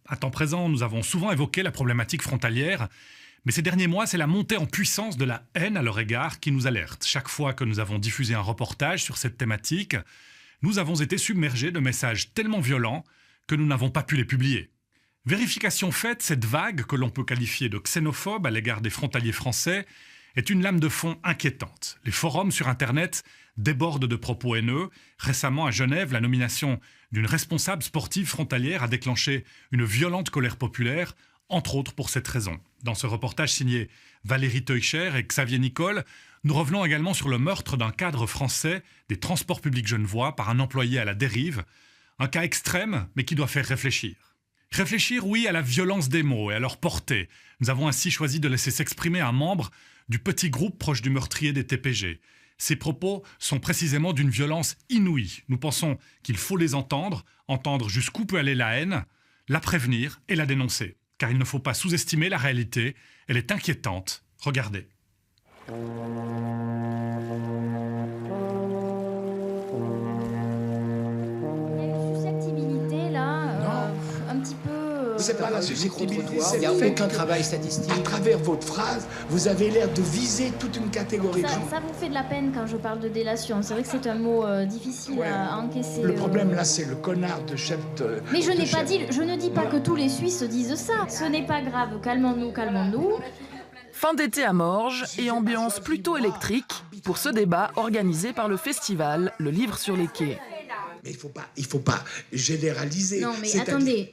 À temps présent, nous avons souvent évoqué la problématique frontalière, mais ces derniers mois, c'est la montée en puissance de la haine à leur égard qui nous alerte. Chaque fois que nous avons diffusé un reportage sur cette thématique, nous avons été submergés de messages tellement violents que nous n'avons pas pu les publier. Vérification faite, cette vague, que l'on peut qualifier de xénophobe à l'égard des frontaliers français, est une lame de fond inquiétante. Les forums sur Internet débordent de propos haineux. Récemment, à Genève, la nomination d'une responsable sportive frontalière a déclenché une violente colère populaire, entre autres pour cette raison. Dans ce reportage signé Valérie Teucher et Xavier Nicole, nous revenons également sur le meurtre d'un cadre français des transports publics genevois par un employé à la dérive. Un cas extrême, mais qui doit faire réfléchir. Réfléchir, oui, à la violence des mots et à leur portée. Nous avons ainsi choisi de laisser s'exprimer un membre du petit groupe proche du meurtrier des TPG. Ces propos sont précisément d'une violence inouïe. Nous pensons qu'il faut les entendre jusqu'où peut aller la haine, la prévenir et la dénoncer. Car il ne faut pas sous-estimer la réalité, elle est inquiétante. Regardez. C'est pas la susceptibilité, c'est il n'y a le fait aucun que, travail statistique. à travers votre phrase, vous avez l'air de viser toute une catégorie de gens. Ça vous fait de la peine quand je parle de délation. C'est vrai que c'est un mot difficile à encaisser. Le problème là, c'est le connard de chef de... Mais je de ne dis pas que tous les Suisses disent ça. Ce n'est pas grave, calmons-nous. Fin d'été à Morges et ambiance plutôt électrique pour ce débat organisé par le festival Le Livre sur les quais. Mais il faut pas généraliser. Non, mais attendez.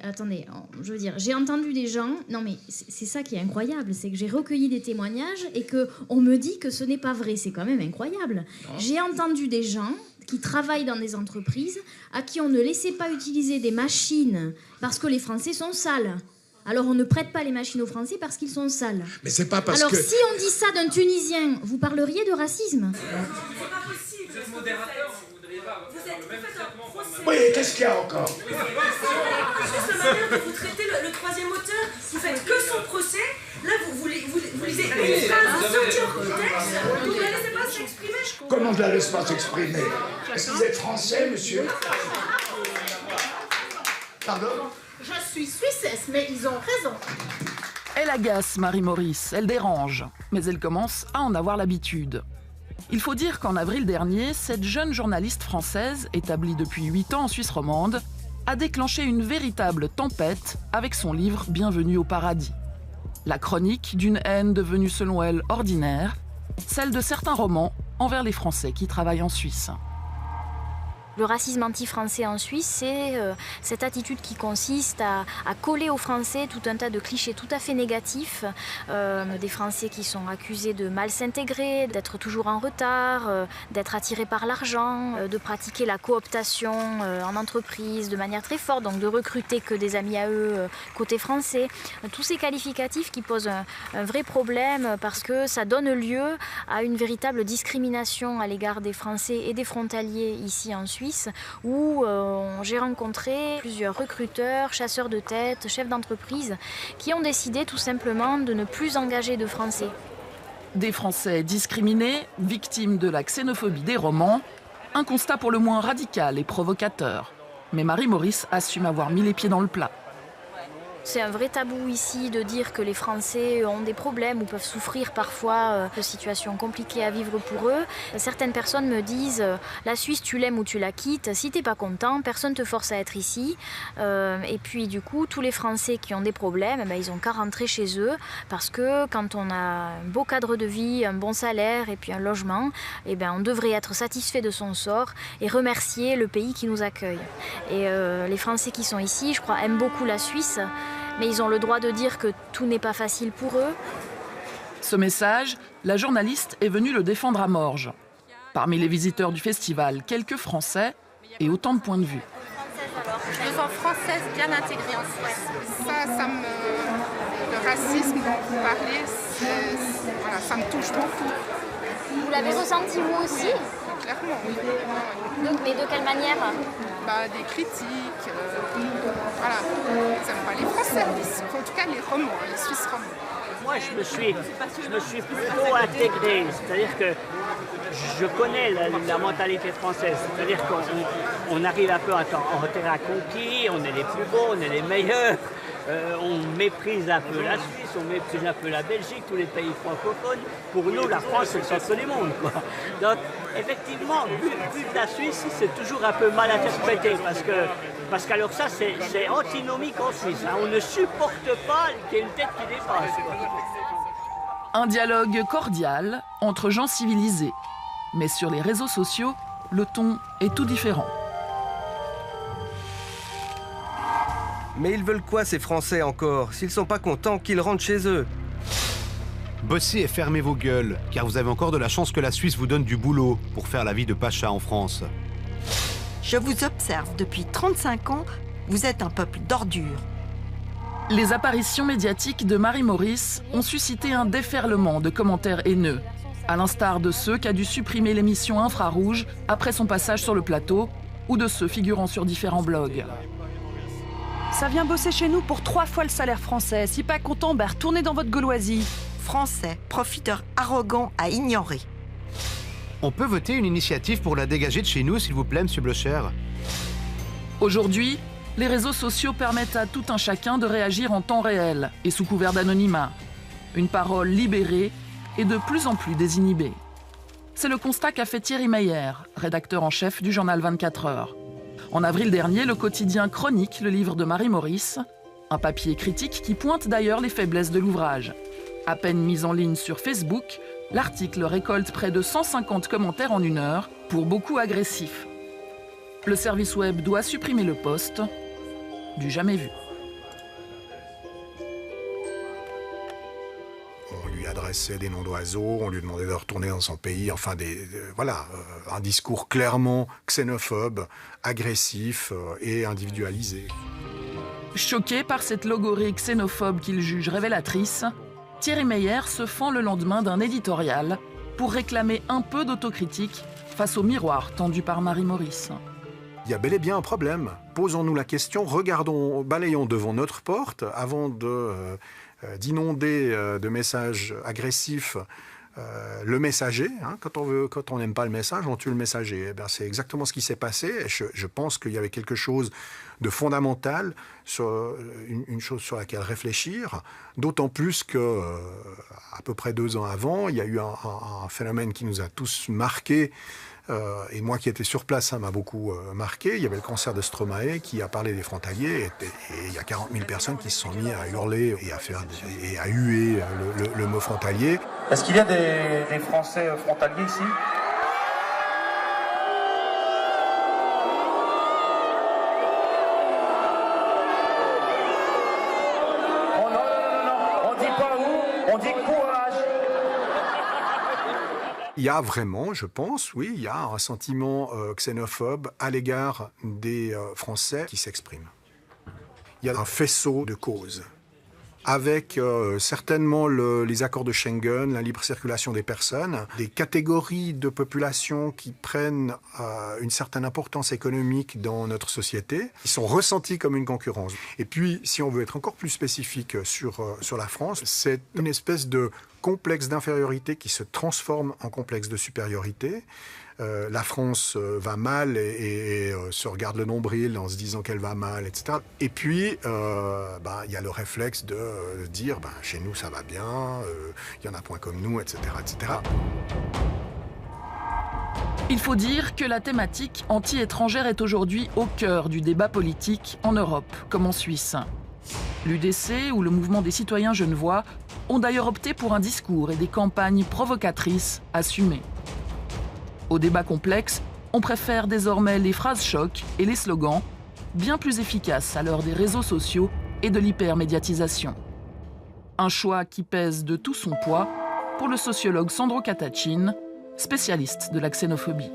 Je veux dire, j'ai entendu des gens... Non, mais c'est ça qui est incroyable. C'est que j'ai recueilli des témoignages et qu'on me dit que ce n'est pas vrai. C'est quand même incroyable. Non. J'ai entendu des gens qui travaillent dans des entreprises à qui on ne laissait pas utiliser des machines parce que les Français sont sales. Alors on ne prête pas les machines aux Français parce qu'ils sont sales. Mais c'est pas parce Alors, que... si on dit ça d'un Tunisien, vous parleriez de racisme? C'est pas possible. Vous êtes modérateur, vous voudriez pas faire le même traitement. Oui, qu'est-ce qu'il y a encore? Juste la manière dont vous traitez le troisième auteur, vous faites que son procès. Là, vous lisez une phrase sortie en contexte, vous ne la laissez pas s'exprimer. Comment je la laisse pas s'exprimer? Est-ce que vous êtes français, monsieur? Pardon? Je suis suissesse, mais ils ont raison. Elle agace Marie-Maurice, elle dérange, mais elle commence à en avoir l'habitude. Il faut dire qu'en avril dernier, cette jeune journaliste française, établie depuis 8 ans en Suisse romande, a déclenché une véritable tempête avec son livre « Bienvenue au paradis ». La chronique d'une haine devenue selon elle ordinaire, celle de certains romans envers les Français qui travaillent en Suisse. Le racisme anti-français en Suisse, c'est cette attitude qui consiste à coller aux Français tout un tas de clichés tout à fait négatifs. Des Français qui sont accusés de mal s'intégrer, d'être toujours en retard, d'être attirés par l'argent, de pratiquer la cooptation en entreprise de manière très forte, donc de recruter que des amis à eux côté français. Tous ces qualificatifs qui posent un vrai problème parce que ça donne lieu à une véritable discrimination à l'égard des Français et des frontaliers ici en Suisse, où j'ai rencontré plusieurs recruteurs, chasseurs de tête, chefs d'entreprise qui ont décidé tout simplement de ne plus engager de Français. Des Français discriminés, victimes de la xénophobie des romans, un constat pour le moins radical et provocateur. Mais Marie-Maurice assume avoir mis les pieds dans le plat. C'est un vrai tabou ici de dire que les Français ont des problèmes ou peuvent souffrir parfois de situations compliquées à vivre pour eux. Certaines personnes me disent « La Suisse, tu l'aimes ou tu la quittes. Si t'es pas content, personne te force à être ici. » Et puis du coup, tous les Français qui ont des problèmes, ils ont qu'à rentrer chez eux parce que quand on a un beau cadre de vie, un bon salaire et puis un logement, on devrait être satisfait de son sort et remercier le pays qui nous accueille. Et les Français qui sont ici, je crois, aiment beaucoup la Suisse. Mais ils ont le droit de dire que tout n'est pas facile pour eux. Ce message, la journaliste est venue le défendre à Morges. Parmi les visiteurs du festival, quelques Français et autant de points de vue. Je me sens française bien intégrée en Suisse. Le racisme dont vous parlez, ça me touche beaucoup. Vous l'avez ressenti vous aussi? Clairement, oui. Mais de quelle manière? Des critiques, voilà. Ils n'aiment pas les Français, en tout cas les romans, les Suisses romans. Moi, je me suis plutôt intégré, c'est-à-dire que je connais la mentalité française, c'est-à-dire qu'on arrive un peu en terrain conquis, on est les plus beaux, on est les meilleurs, On méprise un peu la Suisse, on méprise un peu la Belgique, tous les pays francophones. Pour nous, la France, c'est le centre du monde, quoi. Donc, effectivement, vu de la Suisse, c'est toujours un peu mal interprété, parce qu'alors ça, c'est antinomique en Suisse. Hein. On ne supporte pas qu'il y ait une tête qui dépasse, quoi. Un dialogue cordial entre gens civilisés. Mais sur les réseaux sociaux, le ton est tout différent. Mais ils veulent quoi ces Français encore? S'ils sont pas contents, qu'ils rentrent chez eux. Bossez et fermez vos gueules, car vous avez encore de la chance que la Suisse vous donne du boulot pour faire la vie de pacha en France. Je vous observe depuis 35 ans, vous êtes un peuple d'ordures. Les apparitions médiatiques de Marie Maurice ont suscité un déferlement de commentaires haineux, à l'instar de ceux qu'a dû supprimer l'émission Infrarouge après son passage sur le plateau, ou de ceux figurant sur différents blogs. Ça vient bosser chez nous pour 3 fois le salaire français. Si pas content, bah retournez dans votre gauloisie. Français, profiteur arrogant à ignorer. On peut voter une initiative pour la dégager de chez nous, s'il vous plaît, monsieur Blocher? Aujourd'hui, les réseaux sociaux permettent à tout un chacun de réagir en temps réel et sous couvert d'anonymat. Une parole libérée et de plus en plus désinhibée. C'est le constat qu'a fait Thierry Meyer, rédacteur en chef du journal 24 heures. En avril dernier, le quotidien chronique le livre de Marie Maurice, un papier critique qui pointe d'ailleurs les faiblesses de l'ouvrage. À peine mis en ligne sur Facebook, l'article récolte près de 150 commentaires en 1 heure, pour beaucoup agressifs. Le service web doit supprimer le post, du jamais vu. On lui adressait des noms d'oiseaux, on lui demandait de retourner dans son pays, enfin voilà, un discours clairement xénophobe, agressif et individualisé. Choqué par cette logorie xénophobe qu'il juge révélatrice, Thierry Meyer se fend le lendemain d'un éditorial pour réclamer un peu d'autocritique face au miroir tendu par Marie Maurice. Il y a bel et bien un problème. Posons-nous la question, regardons, balayons devant notre porte avant d'inonder de messages agressifs le messager. Hein, quand on n'aime pas le message, on tue le messager. Eh bien, c'est exactement ce qui s'est passé. Et je pense qu'il y avait quelque chose de fondamental, une chose sur laquelle réfléchir, d'autant plus que à peu près 2 ans avant, il y a eu un phénomène qui nous a tous marqués. Et moi qui étais sur place, ça m'a beaucoup marqué. Il y avait le concert de Stromae qui a parlé des frontaliers et il y a 40 000 personnes qui se sont mis à hurler et à huer le mot frontalier. Est-ce qu'il y a des Français frontaliers ici ? Oh non, on dit pas où, on dit courage. Il y a vraiment, je pense, oui, il y a un sentiment xénophobe à l'égard des Français qui s'expriment. Il y a un faisceau de causes, avec certainement les accords de Schengen, la libre circulation des personnes, des catégories de population qui prennent une certaine importance économique dans notre société, qui sont ressenties comme une concurrence. Et puis, si on veut être encore plus spécifique sur la France, c'est une espèce de complexe d'infériorité qui se transforme en complexe de supériorité. La France va mal et se regarde le nombril en se disant qu'elle va mal, etc. Et puis, y a le réflexe de dire chez nous ça va bien, il y en a point comme nous, etc., etc. Il faut dire que la thématique anti-étrangère est aujourd'hui au cœur du débat politique en Europe, comme en Suisse. L'UDC ou le mouvement des citoyens genevois ont d'ailleurs opté pour un discours et des campagnes provocatrices assumées. Au débat complexe, on préfère désormais les phrases chocs et les slogans, bien plus efficaces à l'heure des réseaux sociaux et de l'hypermédiatisation. Un choix qui pèse de tout son poids pour le sociologue Sandro Catachin, spécialiste de la xénophobie.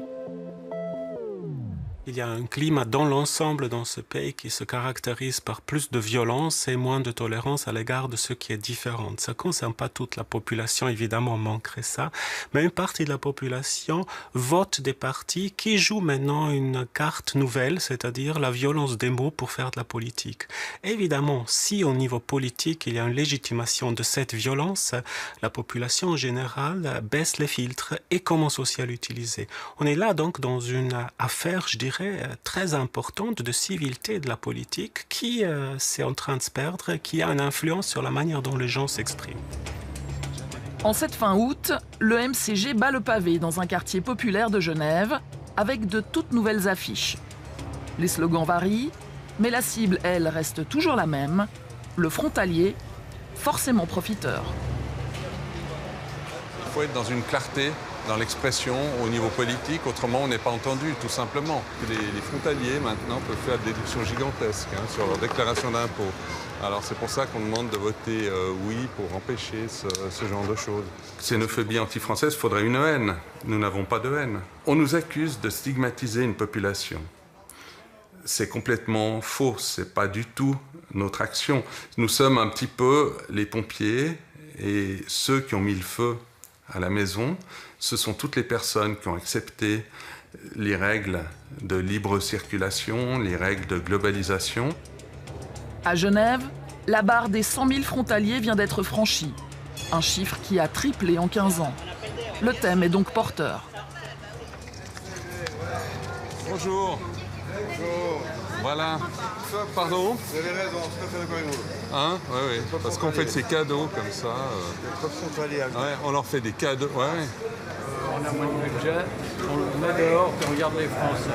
Il y a un climat dans l'ensemble dans ce pays qui se caractérise par plus de violence et moins de tolérance à l'égard de ce qui est différent. Ça ne concerne pas toute la population, évidemment, on manquerait ça, mais une partie de la population vote des partis qui jouent maintenant une carte nouvelle, c'est-à-dire la violence des mots pour faire de la politique. Évidemment, si au niveau politique, il y a une légitimation de cette violence, la population en général baisse les filtres et commence aussi à l'utiliser. On est là donc dans une affaire, je dirais, dirais, très importante de civilité de la politique qui c'est en train de se perdre, qui a une influence sur la manière dont les gens s'expriment. En cette fin août, le MCG bat le pavé dans un quartier populaire de Genève avec de toutes nouvelles affiches. Les slogans varient, mais la cible, elle, reste toujours la même, le frontalier, forcément profiteur. Il faut être dans une clarté dans l'expression au niveau politique, autrement on n'est pas entendu, tout simplement. Les frontaliers, maintenant, peuvent faire des déductions gigantesques sur leur déclaration d'impôt. Alors c'est pour ça qu'on demande de voter oui pour empêcher ce genre de choses. Xénophobie anti-française, il faudrait une haine. Nous n'avons pas de haine. On nous accuse de stigmatiser une population. C'est complètement faux, c'est pas du tout notre action. Nous sommes un petit peu les pompiers et ceux qui ont mis le feu à la maison, ce sont toutes les personnes qui ont accepté les règles de libre circulation, les règles de globalisation. À Genève, la barre des 100 000 frontaliers vient d'être franchie, un chiffre qui a triplé en 15 ans. Le thème est donc porteur. Bonjour. Bonjour. Voilà. Pardon? Vous avez raison, je suis très d'accord avec vous. Hein? Oui, oui. Parce qu'on fait ces cadeaux comme ça. Ouais, on leur fait des cadeaux. Ouais. On a moins de budget, on met dehors, puis on regarde les Français.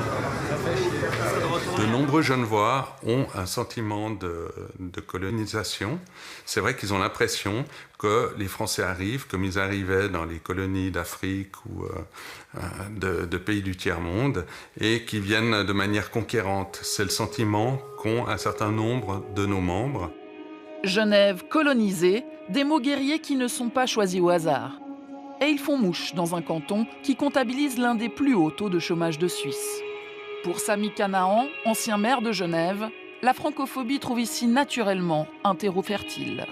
Ça fait chier. De nombreux Genevois ont un sentiment de colonisation. C'est vrai qu'ils ont l'impression que les Français arrivent comme ils arrivaient dans les colonies d'Afrique ou de pays du tiers-monde et qui viennent de manière conquérante. C'est le sentiment qu'ont un certain nombre de nos membres. Genève colonisée, des mots guerriers qui ne sont pas choisis au hasard. Et ils font mouche dans un canton qui comptabilise l'un des plus hauts taux de chômage de Suisse. Pour Samy Canaan, ancien maire de Genève, la francophobie trouve ici naturellement un terreau fertile.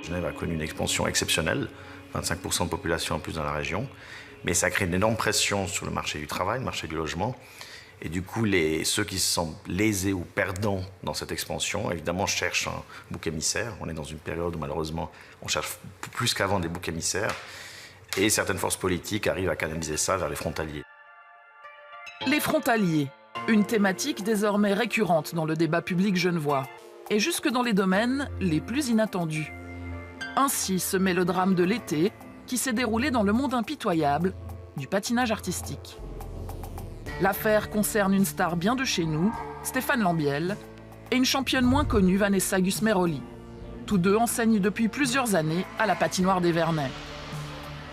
Genève a connu une expansion exceptionnelle, 25% de population en plus dans la région, mais ça crée une énorme pression sur le marché du travail, le marché du logement. Et du coup, ceux qui se sentent lésés ou perdants dans cette expansion, évidemment, cherchent un bouc émissaire. On est dans une période où, malheureusement, on cherche plus qu'avant des boucs émissaires. Et certaines forces politiques arrivent à canaliser ça vers les frontaliers. Les frontaliers, une thématique désormais récurrente dans le débat public genevois, et jusque dans les domaines les plus inattendus. Ainsi se met le drame de l'été qui s'est déroulé dans le monde impitoyable du patinage artistique. L'affaire concerne une star bien de chez nous, Stéphane Lambiel, et une championne moins connue, Vanessa Gusmeroli. Tous deux enseignent depuis plusieurs années à la patinoire des Vernets.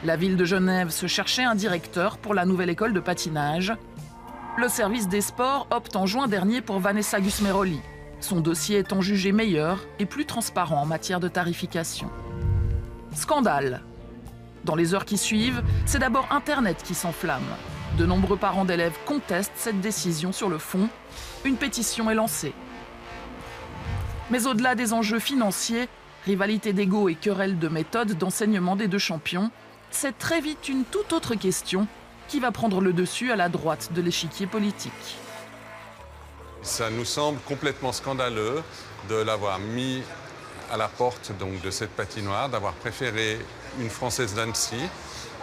La ville de Genève se cherchait un directeur pour la nouvelle école de patinage. Le service des sports opte en juin dernier pour Vanessa Gusmeroli, son dossier étant jugé meilleur et plus transparent en matière de tarification. Scandale. Dans les heures qui suivent, c'est d'abord Internet qui s'enflamme. De nombreux parents d'élèves contestent cette décision sur le fond. Une pétition est lancée. Mais au-delà des enjeux financiers, rivalité d'ego et querelle de méthode d'enseignement des deux champions, c'est très vite une toute autre question qui va prendre le dessus à la droite de l'échiquier politique. Ça nous semble complètement scandaleux de l'avoir mis à la porte donc, de cette patinoire, d'avoir préféré une Française d'Annecy,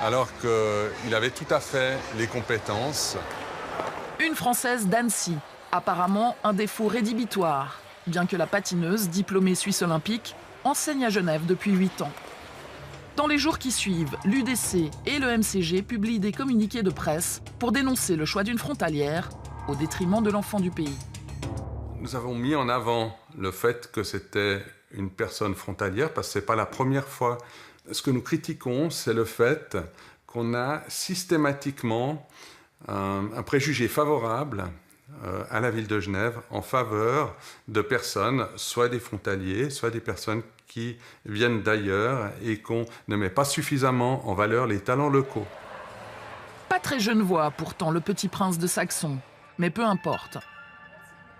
alors qu'il avait tout à fait les compétences. Une Française d'Annecy, apparemment un défaut rédhibitoire, bien que la patineuse, diplômée suisse olympique, enseigne à Genève depuis 8 ans. Dans les jours qui suivent, l'UDC et le MCG publient des communiqués de presse pour dénoncer le choix d'une frontalière au détriment de l'enfant du pays. Nous avons mis en avant le fait que c'était une personne frontalière parce que ce n'est pas la première fois. Ce que nous critiquons, c'est le fait qu'on a systématiquement un préjugé favorable à la ville de Genève en faveur de personnes, soit des frontaliers, soit des personnes qui viennent d'ailleurs et qu'on ne met pas suffisamment en valeur les talents locaux. Pas très genevois pourtant, le petit prince de Saxon, mais peu importe.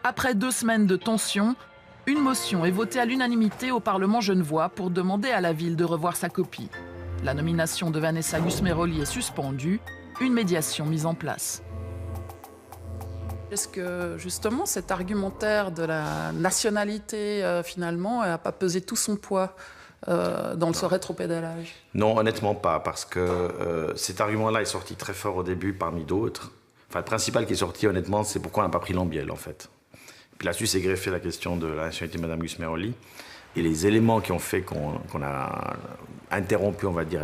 Après 2 semaines de tension, une motion est votée à l'unanimité au Parlement genevois pour demander à la ville de revoir sa copie. La nomination de Vanessa Gusmeroli est suspendue, une médiation mise en place. Est-ce que justement cet argumentaire de la nationalité finalement n'a pas pesé tout son poids dans ce rétropédalage? Non, honnêtement pas, parce que cet argument-là est sorti très fort au début parmi d'autres. Enfin, le principal qui est sorti, honnêtement, c'est pourquoi on n'a pas pris Lambiel, en fait. Puis la Suisse s'est greffée la question de la nationalité de Mme Gus-Meroli. Et les éléments qui ont fait qu'on a interrompu, on va dire,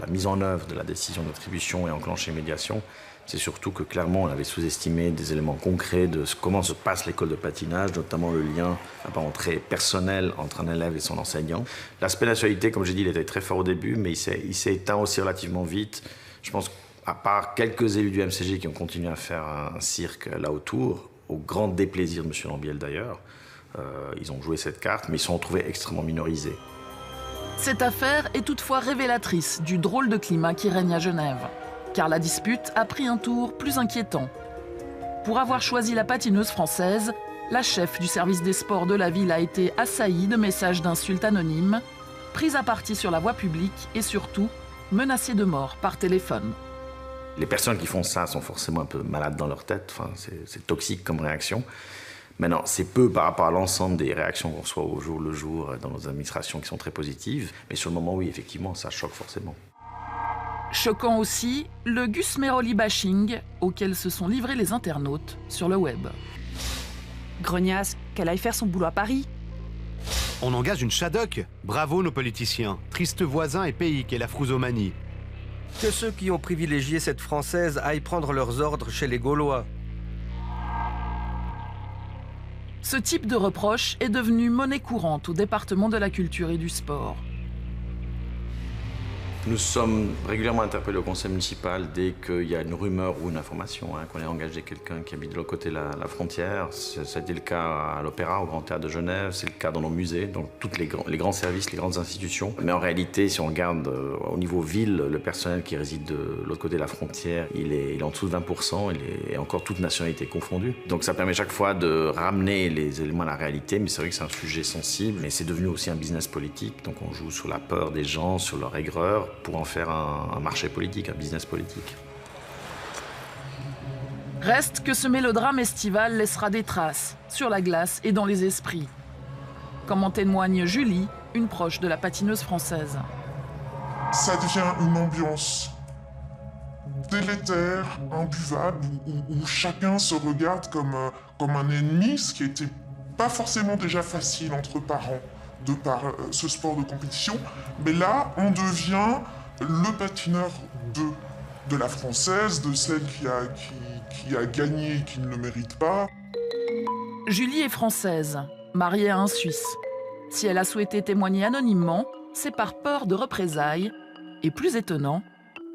la mise en œuvre de la décision d'attribution et enclenché une médiation, c'est surtout que clairement on avait sous-estimé des éléments concrets de comment se passe l'école de patinage, notamment le lien apparemment très personnel entre un élève et son enseignant. L'aspect nationalité, comme j'ai dit, il était très fort au début, mais il s'est éteint aussi relativement vite. Je pense qu'à part quelques élus du MCG qui ont continué à faire un cirque là autour, au grand déplaisir de M. Lambiel d'ailleurs, ils ont joué cette carte, mais ils se sont retrouvés extrêmement minorisés. Cette affaire est toutefois révélatrice du drôle de climat qui règne à Genève, car la dispute a pris un tour plus inquiétant. Pour avoir choisi la patineuse française, la chef du service des sports de la ville a été assaillie de messages d'insultes anonymes, prise à partie sur la voie publique et surtout menacée de mort par téléphone. Les personnes qui font ça sont forcément un peu malades dans leur tête, enfin, c'est toxique comme réaction. Maintenant, c'est peu par rapport à l'ensemble des réactions qu'on reçoit au jour le jour dans nos administrations qui sont très positives. Mais sur le moment, oui, effectivement, ça choque forcément. Choquant aussi, le Gus-Meroli bashing auquel se sont livrés les internautes sur le web. Grognasse, qu'elle aille faire son boulot à Paris. On engage une Shadok. Bravo nos politiciens. Triste voisin et pays qu'est la Frouzomanie. Que ceux qui ont privilégié cette Française aillent prendre leurs ordres chez les Gaulois. Ce type de reproche est devenu monnaie courante au département de la culture et du sport. Nous sommes régulièrement interpellés au conseil municipal dès qu'il y a une rumeur ou une information, qu'on ait engagé quelqu'un qui habite de l'autre côté de la frontière. Ça a été le cas à l'Opéra, au Grand Théâtre de Genève, c'est le cas dans nos musées, dans tous les grands services, les grandes institutions. Mais en réalité, si on regarde au niveau ville, le personnel qui réside de l'autre côté de la frontière, il est en dessous de 20%, et encore toute nationalité confondue. Donc ça permet chaque fois de ramener les éléments à la réalité, mais c'est vrai que c'est un sujet sensible, mais c'est devenu aussi un business politique. Donc on joue sur la peur des gens, sur leur aigreur, pour en faire un marché politique, un business politique. Reste que ce mélodrame estival laissera des traces sur la glace et dans les esprits. Comme en témoigne Julie, une proche de la patineuse française. Ça devient une ambiance délétère, imbuvable, où chacun se regarde comme un ennemi, ce qui n'était pas forcément déjà facile entre parents de par ce sport de compétition. Mais là, on devient le patineur de la Française, de celle qui a gagné et qui ne le mérite pas. Julie est française, mariée à un Suisse. Si elle a souhaité témoigner anonymement, c'est par peur de représailles et, plus étonnant,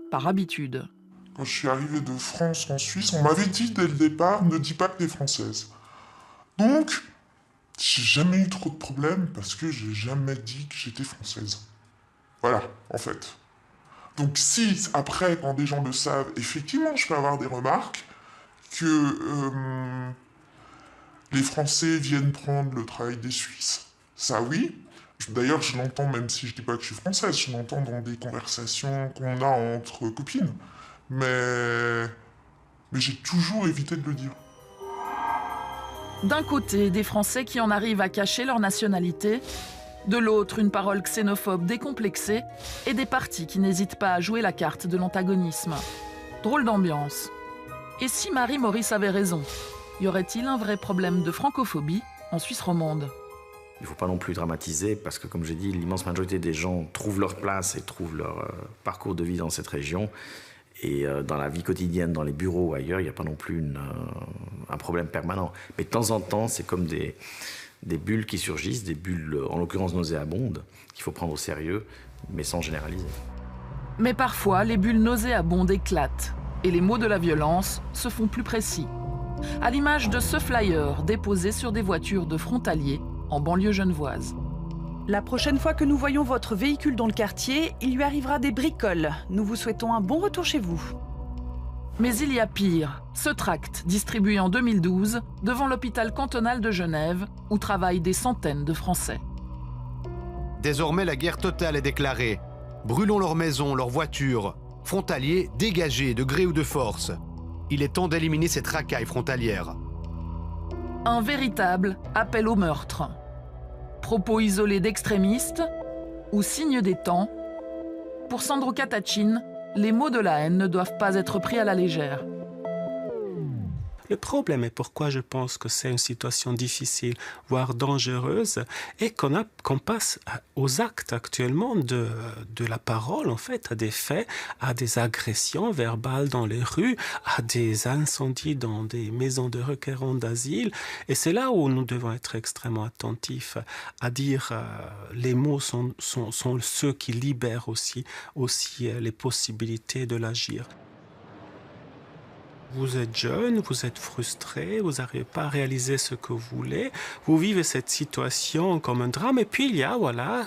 par habitude. Quand je suis arrivé de France en Suisse, on m'avait dit dès le départ, ne dis pas que t'es française. Donc, j'ai jamais eu trop de problèmes parce que j'ai jamais dit que j'étais française. Voilà, en fait. Donc si, après, quand des gens le savent, effectivement, je peux avoir des remarques que les Français viennent prendre le travail des Suisses. Ça, oui. D'ailleurs, je l'entends, même si je dis pas que je suis française, je l'entends dans des conversations qu'on a entre copines. Mais j'ai toujours évité de le dire. D'un côté, des Français qui en arrivent à cacher leur nationalité, de l'autre, une parole xénophobe décomplexée et des partis qui n'hésitent pas à jouer la carte de l'antagonisme. Drôle d'ambiance. Et si Marie-Maurice avait raison, y aurait-il un vrai problème de francophobie en Suisse romande ? Il ne faut pas non plus dramatiser parce que, comme j'ai dit, l'immense majorité des gens trouvent leur place et trouvent leur parcours de vie dans cette région. Et dans la vie quotidienne, dans les bureaux ou ailleurs, il n'y a pas non plus un problème permanent. Mais de temps en temps, c'est comme des bulles qui surgissent, des bulles, en l'occurrence nauséabondes, qu'il faut prendre au sérieux, mais sans généraliser. Mais parfois, les bulles nauséabondes éclatent et les mots de la violence se font plus précis. À l'image de ce flyer déposé sur des voitures de frontaliers en banlieue genevoise. La prochaine fois que nous voyons votre véhicule dans le quartier, il lui arrivera des bricoles. Nous vous souhaitons un bon retour chez vous. Mais il y a pire. Ce tract, distribué en 2012, devant l'hôpital cantonal de Genève, où travaillent des centaines de Français. Désormais, la guerre totale est déclarée. Brûlons leurs maisons, leurs voitures. Frontaliers, dégagés de gré ou de force. Il est temps d'éliminer cette racaille frontalière. Un véritable appel au meurtre. Propos isolés d'extrémistes ou signes des temps. Pour Sandro Catachin, les mots de la haine ne doivent pas être pris à la légère. Le problème, et pourquoi je pense que c'est une situation difficile, voire dangereuse, est qu'on passe aux actes actuellement de la parole, en fait, à des faits, à des agressions verbales dans les rues, à des incendies dans des maisons de requérants d'asile. Et c'est là où nous devons être extrêmement attentifs à dire les mots sont ceux qui libèrent aussi les possibilités de l'agir. Vous êtes jeune, vous êtes frustré, vous n'arrivez pas à réaliser ce que vous voulez, vous vivez cette situation comme un drame, et puis il y a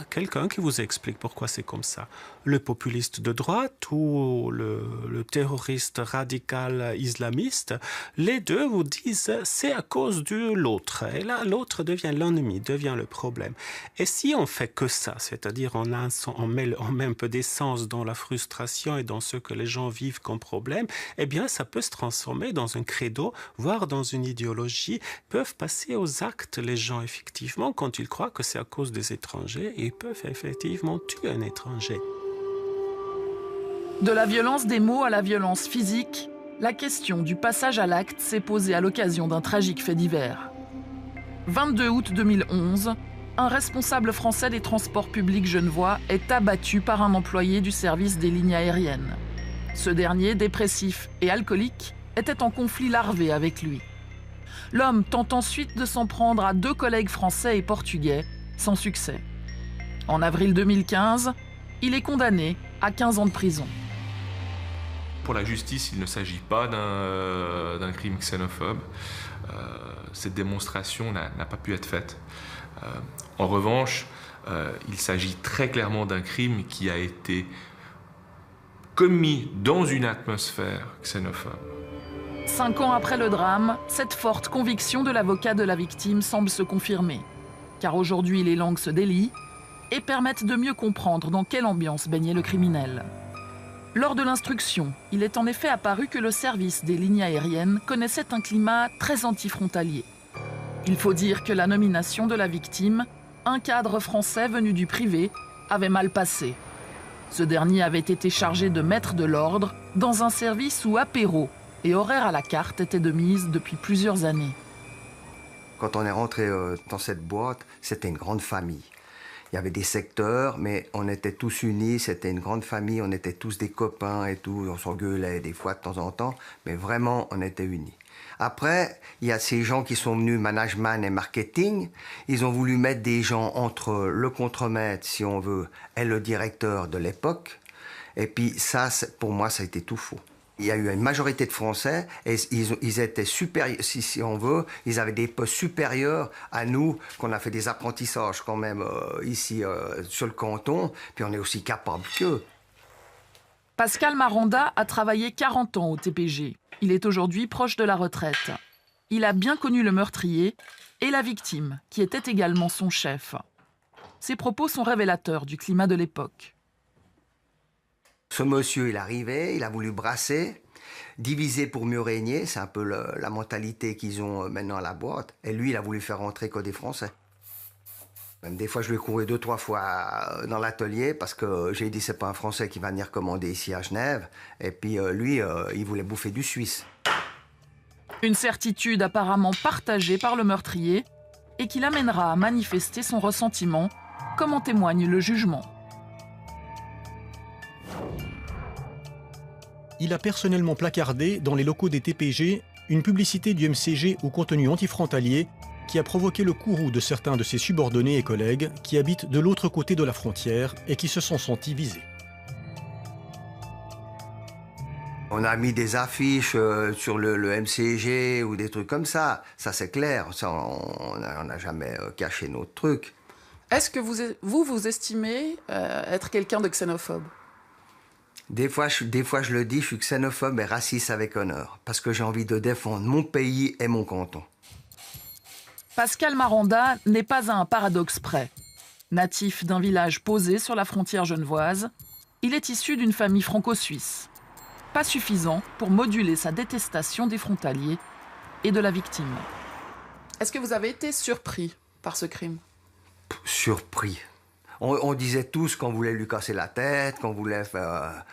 quelqu'un qui vous explique pourquoi c'est comme ça. Le populiste de droite ou le terroriste radical islamiste, les deux vous disent c'est à cause de l'autre. Et là, l'autre devient l'ennemi, devient le problème. Et si on fait que ça, c'est-à-dire on met un peu d'essence dans la frustration et dans ce que les gens vivent comme problème, eh bien ça peut se transformer dans un credo, voire dans une idéologie, peuvent passer aux actes les gens effectivement quand ils croient que c'est à cause des étrangers et ils peuvent effectivement tuer un étranger. De la violence des mots à la violence physique, la question du passage à l'acte s'est posée à l'occasion d'un tragique fait divers. 22 août 2011, un responsable français des transports publics genevois est abattu par un employé du service des lignes aériennes. Ce dernier, dépressif et alcoolique, était en conflit larvé avec lui. L'homme tente ensuite de s'en prendre à 2 collègues français et portugais, sans succès. En avril 2015, il est condamné à 15 ans de prison. Pour la justice, il ne s'agit pas d'un crime xénophobe. Cette démonstration n'a pas pu être faite. En revanche, il s'agit très clairement d'un crime qui a été commis dans une atmosphère xénophobe. 5 ans après le drame, cette forte conviction de l'avocat de la victime semble se confirmer. Car aujourd'hui, les langues se délient et permettent de mieux comprendre dans quelle ambiance baignait le criminel. Lors de l'instruction, il est en effet apparu que le service des lignes aériennes connaissait un climat très antifrontalier. Il faut dire que la nomination de la victime, un cadre français venu du privé, avait mal passé. Ce dernier avait été chargé de mettre de l'ordre dans un service où apéro et horaires à la carte étaient de mise depuis plusieurs années. Quand on est rentré dans cette boîte, c'était une grande famille. Il y avait des secteurs, mais on était tous unis, c'était une grande famille, on était tous des copains et tout, on s'engueulait des fois de temps en temps, mais vraiment, on était unis. Après, il y a ces gens qui sont venus management et marketing, ils ont voulu mettre des gens entre le contremaître, si on veut, et le directeur de l'époque, et puis ça, pour moi, ça a été tout faux. Il y a eu une majorité de Français et ils étaient supérieurs, si on veut, ils avaient des postes supérieurs à nous, qu'on a fait des apprentissages quand même ici sur le canton, puis on est aussi capable qu'eux. Pascal Maranda a travaillé 40 ans au TPG. Il est aujourd'hui proche de la retraite. Il a bien connu le meurtrier et la victime, qui était également son chef. Ses propos sont révélateurs du climat de l'époque. Ce monsieur, il arrivait, il a voulu brasser, diviser pour mieux régner, c'est un peu la mentalité qu'ils ont maintenant à la boîte. Et lui, il a voulu faire rentrer que des Français. Même des fois, je lui ai couru 2-3 fois dans l'atelier parce que j'ai dit c'est pas un Français qui va venir commander ici à Genève. Et puis lui, il voulait bouffer du Suisse. Une certitude apparemment partagée par le meurtrier et qui l'amènera à manifester son ressentiment, comme en témoigne le jugement. Il a personnellement placardé dans les locaux des TPG une publicité du MCG au contenu antifrontalier qui a provoqué le courroux de certains de ses subordonnés et collègues qui habitent de l'autre côté de la frontière et qui se sont sentis visés. On a mis des affiches sur le MCG ou des trucs comme ça c'est clair, ça, on n'a jamais caché notre truc. Est-ce que vous estimez être quelqu'un de xénophobe ? Des fois, je le dis, je suis xénophobe et raciste avec honneur, parce que j'ai envie de défendre mon pays et mon canton. Pascal Maranda n'est pas à un paradoxe près. Natif d'un village posé sur la frontière genevoise, il est issu d'une famille franco-suisse. Pas suffisant pour moduler sa détestation des frontaliers et de la victime. Est-ce que vous avez été surpris par ce crime ? Surpris. On disait tous qu'on voulait lui casser la tête, qu'on voulait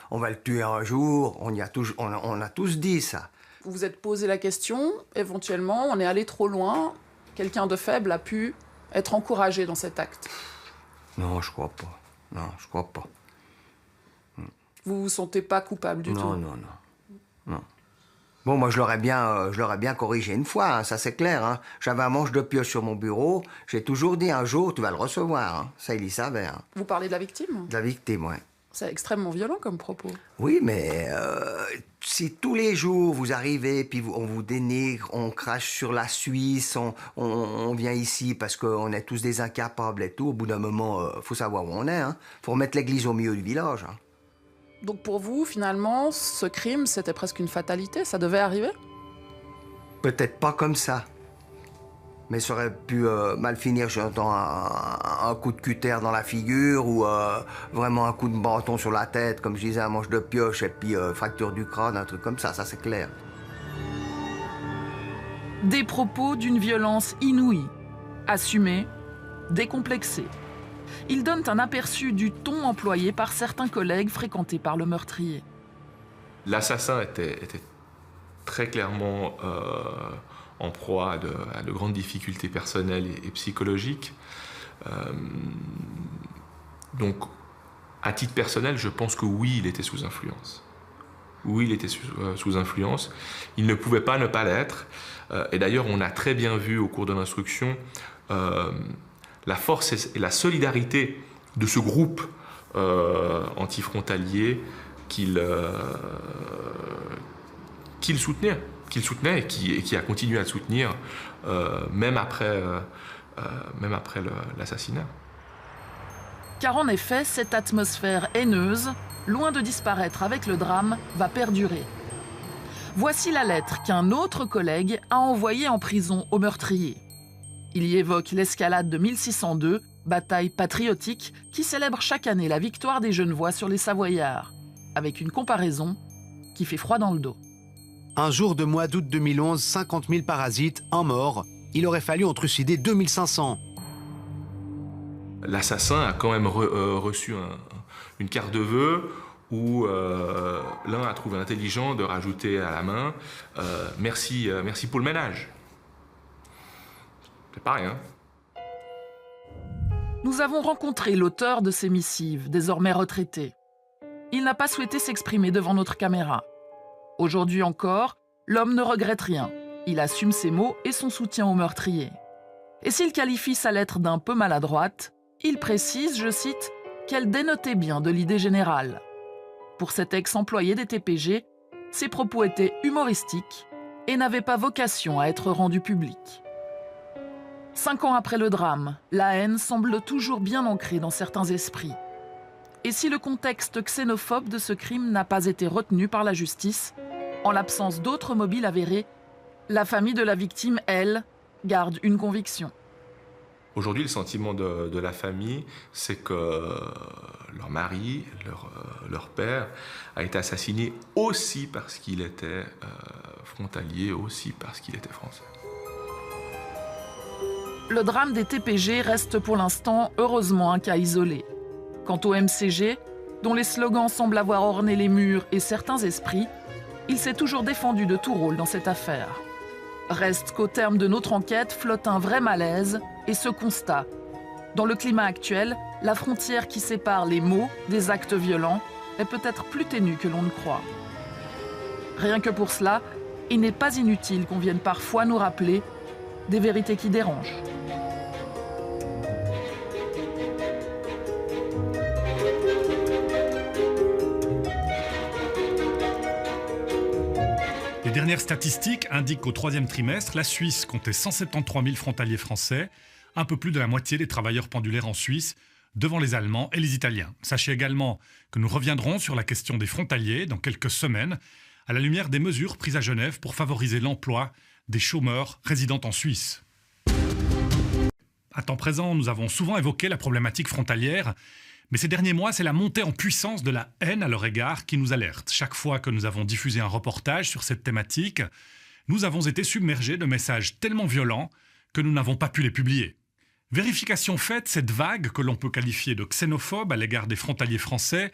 on va le tuer un jour. On a tous dit ça. Vous vous êtes posé la question, éventuellement, on est allé trop loin, quelqu'un de faible a pu être encouragé dans cet acte. Non, je crois pas. Non, je crois pas. Vous vous sentez pas coupable du tout? Non. Bon, moi, je l'aurais bien corrigé une fois, hein, ça c'est clair. Hein. J'avais un manche de pioche sur mon bureau. J'ai toujours dit, un jour, tu vas le recevoir. Hein. Ça, il y savait. Hein. Vous parlez de la victime? De la victime, oui. C'est extrêmement violent comme propos. Oui, mais si tous les jours vous arrivez, puis on vous dénigre, on crache sur la Suisse, on vient ici parce qu'on est tous des incapables et tout, au bout d'un moment, faut savoir où on est. Hein. Faut remettre l'église au milieu du village. Hein. Donc pour vous, finalement, ce crime, c'était presque une fatalité? Ça devait arriver? Peut-être pas comme ça. Mais ça aurait pu mal finir, j'entends un coup de cutter dans la figure ou vraiment un coup de bâton sur la tête, comme je disais, un manche de pioche et puis fracture du crâne, un truc comme ça c'est clair. Des propos d'une violence inouïe, assumés, décomplexés. Ils donnent un aperçu du ton employé par certains collègues fréquentés par le meurtrier. L'assassin était très clairement en proie à de grandes difficultés personnelles et psychologiques. Donc, à titre personnel, je pense que oui, il était sous influence. Oui, il était sous influence. Il ne pouvait pas ne pas l'être. Et d'ailleurs, on a très bien vu au cours de l'instruction la force et la solidarité de ce groupe antifrontalier qu'il soutenait et qui a continué à le soutenir même après l'assassinat. Car en effet, cette atmosphère haineuse, loin de disparaître avec le drame, va perdurer. Voici la lettre qu'un autre collègue a envoyée en prison au meurtrier. Il y évoque l'escalade de 1602, bataille patriotique qui célèbre chaque année la victoire des Genevois sur les Savoyards, avec une comparaison qui fait froid dans le dos. Un jour de mois d'août 2011, 50 000 parasites, un mort. Il aurait fallu en trucider 2500. L'assassin a quand même reçu une carte de vœux où l'un a trouvé intelligent de rajouter à la main merci pour le ménage. C'est pas rien. Nous avons rencontré l'auteur de ces missives, désormais retraité. Il n'a pas souhaité s'exprimer devant notre caméra. Aujourd'hui encore, l'homme ne regrette rien. Il assume ses mots et son soutien au meurtrier. Et s'il qualifie sa lettre d'un peu maladroite, il précise, je cite, qu'elle dénotait bien de l'idée générale. Pour cet ex-employé des TPG, ses propos étaient humoristiques et n'avaient pas vocation à être rendus publics. 5 ans après le drame, la haine semble toujours bien ancrée dans certains esprits. Et si le contexte xénophobe de ce crime n'a pas été retenu par la justice, en l'absence d'autres mobiles avérés, la famille de la victime, elle, garde une conviction. Aujourd'hui, le sentiment de la famille, c'est que leur mari, leur père, a été assassiné aussi parce qu'il était frontalier, aussi parce qu'il était français. Le drame des TPG reste pour l'instant heureusement un cas isolé. Quant au MCG, dont les slogans semblent avoir orné les murs et certains esprits, il s'est toujours défendu de tout rôle dans cette affaire. Reste qu'au terme de notre enquête flotte un vrai malaise et ce constat. Dans le climat actuel, la frontière qui sépare les mots des actes violents est peut-être plus ténue que l'on ne croit. Rien que pour cela, il n'est pas inutile qu'on vienne parfois nous rappeler des vérités qui dérangent. Les dernières statistiques indiquent qu'au troisième trimestre, la Suisse comptait 173 000 frontaliers français, un peu plus de la moitié des travailleurs pendulaires en Suisse, devant les Allemands et les Italiens. Sachez également que nous reviendrons sur la question des frontaliers dans quelques semaines, à la lumière des mesures prises à Genève pour favoriser l'emploi des chômeurs résidant en Suisse. À temps présent, nous avons souvent évoqué la problématique frontalière, mais ces derniers mois, c'est la montée en puissance de la haine à leur égard qui nous alerte. Chaque fois que nous avons diffusé un reportage sur cette thématique, nous avons été submergés de messages tellement violents que nous n'avons pas pu les publier. Vérification faite, cette vague, que l'on peut qualifier de xénophobe à l'égard des frontaliers français,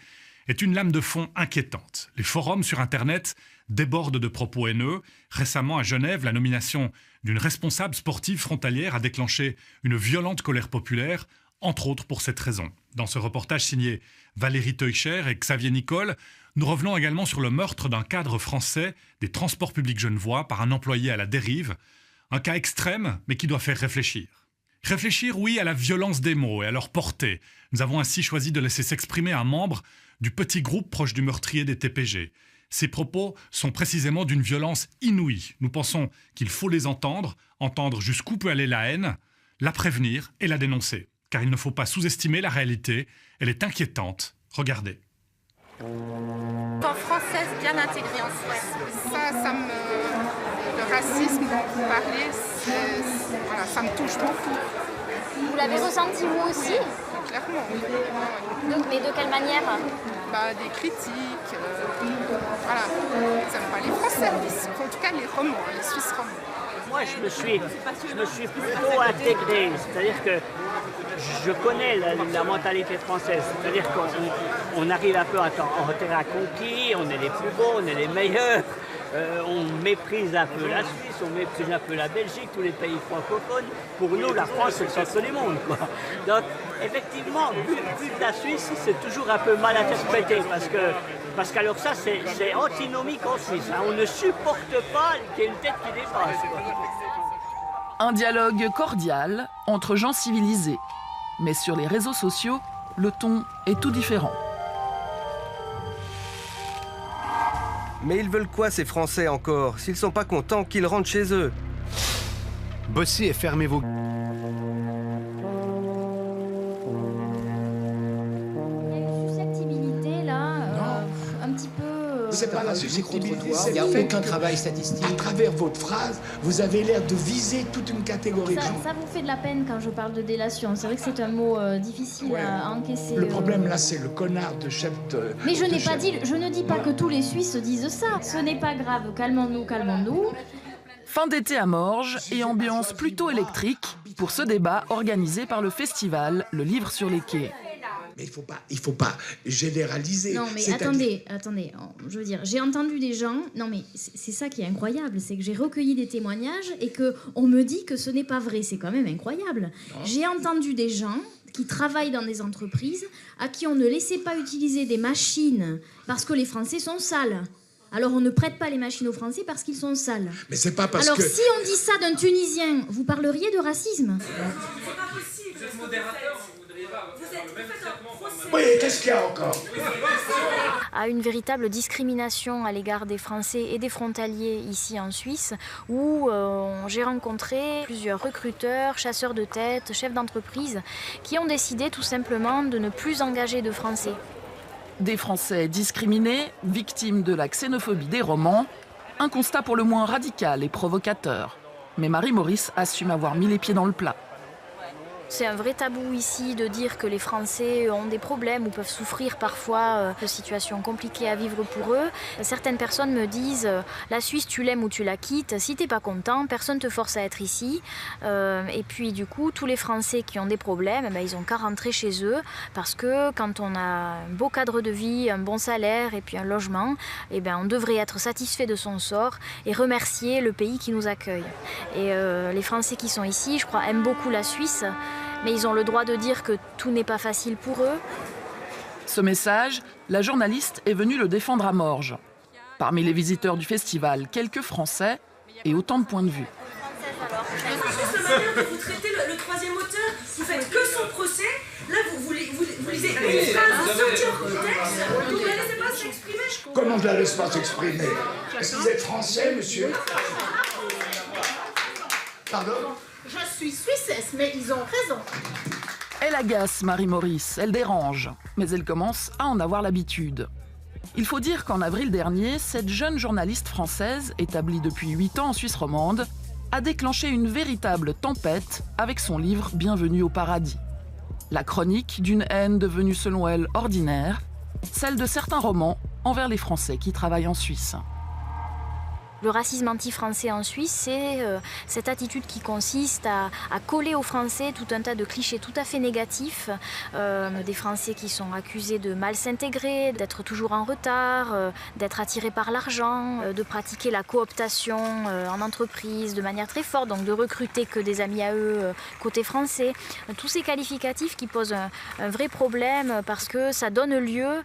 est une lame de fond inquiétante. Les forums sur Internet débordent de propos haineux. Récemment, à Genève, la nomination d'une responsable sportive frontalière a déclenché une violente colère populaire, entre autres pour cette raison. Dans ce reportage signé Valérie Teucher et Xavier Nicole, nous revenons également sur le meurtre d'un cadre français des transports publics genevois par un employé à la dérive. Un cas extrême, mais qui doit faire réfléchir. Réfléchir, oui, à la violence des mots et à leur portée. Nous avons ainsi choisi de laisser s'exprimer un membre du petit groupe proche du meurtrier des TPG. Ces propos sont précisément d'une violence inouïe. Nous pensons qu'il faut les entendre jusqu'où peut aller la haine, la prévenir et la dénoncer. Car il ne faut pas sous-estimer la réalité, elle est inquiétante. Regardez. En française bien intégrée en Suisse, le racisme dont vous parlez, voilà, ça me touche beaucoup. Vous l'avez ressenti vous aussi? Clairement, oui. Mais de quelle manière? Des critiques, voilà. Ils n'aiment pas les Français, en tout cas les Romands, les Suisses romands. Moi, je me suis plutôt intégré, c'est-à-dire que je connais la mentalité française, c'est-à-dire qu'on arrive un peu en terrain conquis, on est les plus beaux, on est les meilleurs, on méprise un peu la Suisse, on méprise un peu la Belgique, tous les pays francophones. Pour nous, la France, c'est le centre du monde, quoi. Donc, effectivement, vu de la Suisse, c'est toujours un peu mal interprété, parce qu'alors ça, c'est antinomique en Suisse. Hein. On ne supporte pas qu'il y ait une tête qui dépasse, quoi. Un dialogue cordial entre gens civilisés. Mais sur les réseaux sociaux, le ton est tout différent. Mais ils veulent quoi ces Français encore? S'ils sont pas contents, qu'ils rentrent chez eux. Bossez et fermez vos... C'est pas la susceptibilité, il n'y a aucun travail statistique. À travers votre phrase, vous avez l'air de viser toute une catégorie de gens. Ça vous fait de la peine quand je parle de délation. C'est vrai que c'est un mot difficile à encaisser. Le problème là, c'est le connard de chef de... Mais je ne dis pas que tous les Suisses disent ça. Ce n'est pas grave, calmons-nous, calmons-nous. Fin d'été à Morges et ambiance plutôt électrique pour ce débat organisé par le festival Le Livre sur les quais. Mais il faut pas généraliser. Non, mais attendez. Je veux dire, j'ai entendu des gens... Non, mais c'est ça qui est incroyable, c'est que j'ai recueilli des témoignages et qu'on me dit que ce n'est pas vrai. C'est quand même incroyable. J'ai entendu des gens qui travaillent dans des entreprises à qui on ne laissait pas utiliser des machines parce que les Français sont sales. Alors on ne prête pas les machines aux Français parce qu'ils sont sales. Mais c'est pas parce Alors que... si on dit ça d'un Tunisien, vous parleriez de racisme? C'est pas possible. Vous êtes modérateur, vous voudriez pas faire le même traitement. Oui, qu'est-ce qu'il y a encore? À une véritable discrimination à l'égard des Français et des frontaliers ici en Suisse, où j'ai rencontré plusieurs recruteurs, chasseurs de tête, chefs d'entreprise, qui ont décidé tout simplement de ne plus engager de Français. Des Français discriminés, victimes de la xénophobie des Romans, un constat pour le moins radical et provocateur. Mais Marie-Maurice assume avoir mis les pieds dans le plat. C'est un vrai tabou ici de dire que les Français ont des problèmes ou peuvent souffrir parfois de situations compliquées à vivre pour eux. Certaines personnes me disent « La Suisse, tu l'aimes ou tu la quittes. Si t'es pas content, personne te force à être ici. » Et puis du coup, tous les Français qui ont des problèmes, ils ont qu'à rentrer chez eux parce que quand on a un beau cadre de vie, un bon salaire et puis un logement, on devrait être satisfait de son sort et remercier le pays qui nous accueille. Et les Français qui sont ici, je crois, aiment beaucoup la Suisse. Mais ils ont le droit de dire que tout n'est pas facile pour eux. Ce message, la journaliste est venue le défendre à Morges. Parmi les visiteurs du festival, quelques Français et autant de points de vue. Juste la manière dont vous traitez le troisième auteur, vous faites que son procès. Là, vous lisez une phrase sortie en contexte, vous ne la laissez pas s'exprimer. Comment je la laisse pas s'exprimer? Est-ce que vous êtes français, monsieur? Pardon? Je suis suissesse, mais ils ont raison. Elle agace Marie-Maurice, elle dérange, mais elle commence à en avoir l'habitude. Il faut dire qu'en avril dernier, cette jeune journaliste française, établie depuis 8 ans en Suisse romande, a déclenché une véritable tempête avec son livre « Bienvenue au paradis ». La chronique d'une haine devenue selon elle ordinaire, celle de certains romans envers les Français qui travaillent en Suisse. Le racisme anti-français en Suisse, c'est cette attitude qui consiste à coller aux Français tout un tas de clichés tout à fait négatifs. Des Français qui sont accusés de mal s'intégrer, d'être toujours en retard, d'être attirés par l'argent, de pratiquer la cooptation en entreprise de manière très forte, donc de recruter que des amis à eux côté français. Tous ces qualificatifs qui posent un vrai problème parce que ça donne lieu